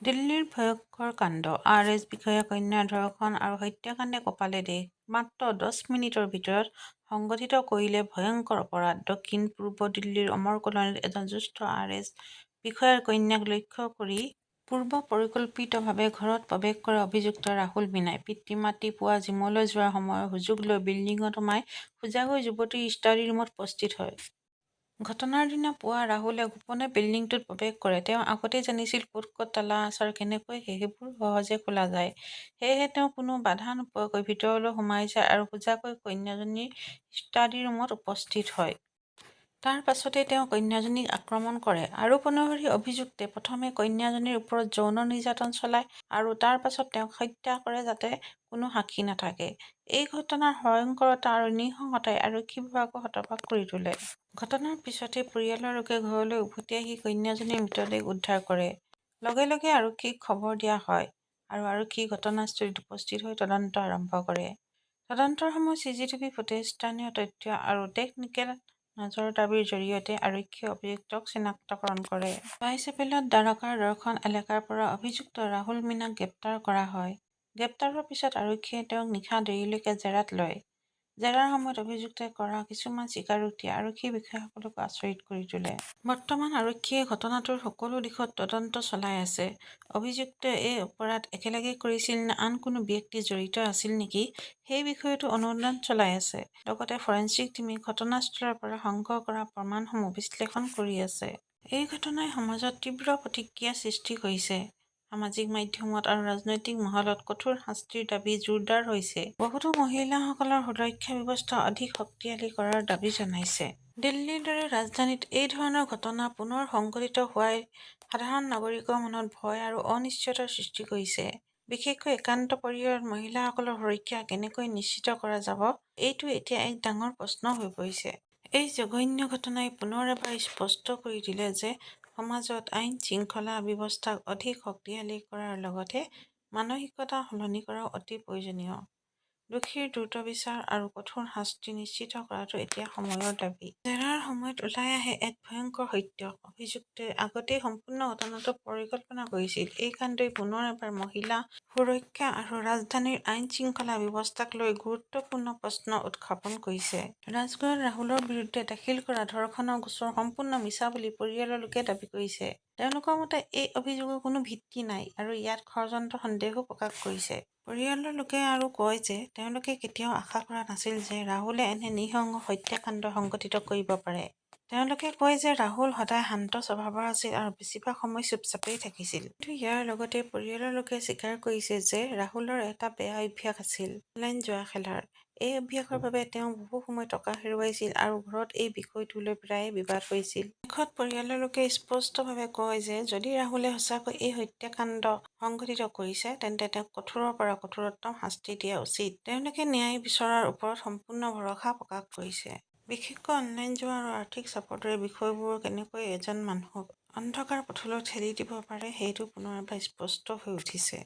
দিল্লীৰ ভয়ংকৰ কাণ্ড, আৰএছ বিষয়া কন্যা ধৰ্ষণ আৰু হত্যাকাণ্ডে কঁপালে দেশ। মাত্ৰ 10 মিনিটৰ ভিতৰত সংঘটিত কৰিলে ভয়ংকৰ অপৰাধ। দক্ষিণ-পূব দিল্লীৰ অমৰ কলোনীত এজন জ্যেষ্ঠ আৰএছ বিষয়াৰ কন্যাক লক্ষ্য কৰি পূৰ্ব পৰিকল্পিতভাৱে ঘৰত প্ৰৱেশ কৰে অভিযুক্ত ৰাহুল মীনাই। পিতৃ-মাতৃ পুৱা জিমলৈ যোৱাৰ সময়ৰ সুযোগ লৈ বিল্ডিঙত সোমাই খোজাকৈ যুৱতীৰ ষ্টাডি ৰুমত উপস্থিত হয়। ঘটনাৰ দিনা পুৱা ৰাহুলে গোপনে বিল্ডিংটোত প্ৰৱেশ কৰে। তেওঁ আগতেই জানিছিল ক'ত ক'ত তালা আছে আৰু কেনেকৈ সেইবোৰ সহজে খোলা যায়। সেয়েহে তেওঁ কোনো বাধা নোপোৱাকৈ ভিতৰলৈ সোমাই যায় আৰু খোজাকৈ কন্যাজনীৰ ষ্টাডি ৰুমত উপস্থিত হয়। তাৰ পাছতেই তেওঁ কন্যাজনীক আক্ৰমণ কৰে। আৰোপ অনুসৰি অভিযুক্তে প্ৰথমে কন্যাজনীৰ ওপৰত যৌন নিৰ্যাতন চলায় আৰু তাৰ পাছত তেওঁক হত্যা কৰে যাতে কোনো সাক্ষী নাথাকে। এই ঘটনাৰ ভয়ংকৰতা আৰু নৃশংসতাই আৰক্ষী বিভাগক হতবাক কৰি তোলে। ঘটনাৰ পিছতেই পৰিয়ালৰ লোকে ঘৰলৈ উভতি আহি কন্যাজনীৰ মৃতদেহ উদ্ধাৰ কৰে। লগে লগে আৰক্ষীক খবৰ দিয়া হয় আৰু আৰক্ষী ঘটনাস্থলীত উপস্থিত হৈ তদন্ত আৰম্ভ কৰে। তদন্তৰ সময়ত চিচিটিভি ফুটেজ, স্থানীয় তথ্য আৰু টেকনিকেল নজৰদাৰীৰ জৰিয়তে আৰক্ষীয়ে অভিযুক্তক চিনাক্তকৰণ কৰে। 22 এপ্ৰিলত দ্বাৰকাৰ দৰ্শন এলেকাৰ পৰা অভিযুক্ত ৰাহুল মীনাক গ্ৰেপ্তাৰ কৰা হয়। গ্ৰেপ্তাৰৰ পিছত আৰক্ষীয়ে তেওঁক নিশা দেৰিলৈকে জেৰাত লয়। জেৰাৰ সময়ত অভিযুক্তই কৰা কিছুমান স্বীকাৰোক্তিয়ে আৰক্ষী বিষয়াসকলক আচৰিত কৰি তোলে। বৰ্তমান আৰক্ষীয়ে ঘটনাটোৰ সকলো দিশত তদন্ত চলাই আছে। অভিযুক্তই এই অপৰাধ একেলগে কৰিছিল নে আন কোনো ব্যক্তি জড়িত আছিল নেকি সেই বিষয়তো অনুসন্ধান চলাই আছে। লগতে ফৰেনচিক টীমে ঘটনাস্থলৰ পৰা সংগ্ৰহ কৰা প্ৰমাণসমূহ বিশ্লেষণ কৰি আছে। এই ঘটনাই সমাজত তীব্ৰ প্ৰতিক্ৰিয়াৰ সৃষ্টি কৰিছে। সামাজিক মাধ্যমত আৰু ৰাজনৈতিক মহলত কঠোৰ শাস্তিৰ দাবী জোৰদাৰ হৈছে। বহুতো মহিলাসকলৰ সুৰক্ষা ব্যৱস্থা অধিক শক্তিশালী কৰাৰ দাবী জনাইছে। দিল্লীৰ দৰে ৰাজধানীত এই ধৰণৰ ঘটনা পুনৰ সংঘটিত হোৱাই সাধাৰণ নাগৰিকৰ মনত ভয় আৰু অনিশ্চয়তাৰ সৃষ্টি কৰিছে। বিশেষকৈ একান্ত পৰিয়ালত মহিলাসকলৰ সুৰক্ষা কেনেকৈ নিশ্চিত কৰা যাব, এইটো এতিয়া এক ডাঙৰ প্ৰশ্ন হৈ পৰিছে। এই জঘন্য ঘটনাই পুনৰ এবাৰ স্পষ্ট কৰি দিলে যে সমাজত আইন-শৃংখলা ব্যৱস্থাক অধিক শক্তিশালী কৰাৰ লগতে মানসিকতা সলনি কৰাও অতি প্ৰয়োজনীয়। দোষীৰ দ্ৰুত বিচাৰ আৰু কঠোৰ শাস্তি নিশ্চিত কৰাটো এতিয়া সময়ৰ দাবী। জেৰাৰ সময়ত ওলাই আহে এক ভয়ংকৰ সত্য। অভিযুক্তই আগতেই সম্পূৰ্ণ ঘটনাটো পৰিকল্পনা কৰিছিল। এই কাণ্ডই পুনৰ এবাৰ মহিলা সুৰক্ষা আৰু ৰাজধানীৰ আইন-শৃংখলা ব্যৱস্থাক লৈ গুৰুত্বপূৰ্ণ প্ৰশ্ন উত্থাপন কৰিছে। ৰাজগড়ত ৰাহুলৰ বিৰুদ্ধে দাখিল কৰা ধৰ্ষণৰ গোচৰ সম্পূৰ্ণ মিছা বুলি পৰিয়ালৰ লোকে দাবী কৰিছে। তেওঁলোকৰ মতে এই অভিযোগৰ কোনো ভিত্তি নাই আৰু ইয়াত ষড়যন্ত্ৰৰ সন্দেহও প্ৰকাশ কৰিছে। পৰিয়ালৰ লোকে আৰু কয় যে তেওঁলোকে কেতিয়াও আশা কৰা নাছিল যে ৰাহুলে এনে নৃশংস হত্যাকাণ্ড সংঘটিত কৰিব পাৰে। তেওঁলোকে কয় যে ৰাহুল সদায় শান্ত স্বভাৱৰ আছিল আৰু বেছিভাগ সময় চুপচাপেই থাকিছিল। কিন্তু ইয়াৰ লগতে পৰিয়ালৰ লোকে স্বীকাৰ কৰিছে যে ৰাহুলৰ এটা বেয়া অভ্যাস আছিল, অনলাইন জুৱা খেলাৰ। এই অভ্যাসৰ বাবে তেওঁ বহু সময় টকা হেৰুৱাইছিল আৰু ঘৰত এই বিষয়টো লৈ প্ৰায়ে বিবাদ হৈছিল। শেষত পৰিয়ালৰ লোকে স্পষ্টভাৱে কয় যে যদি ৰাহুলে সঁচাকৈ এই হত্যাকাণ্ড সংঘটিত কৰিছে তেন্তে তেওঁক কঠোৰৰ পৰা কঠোৰতম শাস্তি দিয়া উচিত। তেওঁলোকে ন্যায় বিচৰাৰ ওপৰত সম্পূৰ্ণ ভৰসা প্ৰকাশ কৰিছে। বিশেষকৈ অনলাইন জুৱা আৰু আৰ্থিক চাপৰ দৰে বিষয়বোৰে কেনেকৈ এজন মানুহক অন্ধকাৰ পথলৈ ঠেলি দিব পাৰে সেইটো পুনৰ এবাৰ স্পষ্ট হৈ উঠিছে।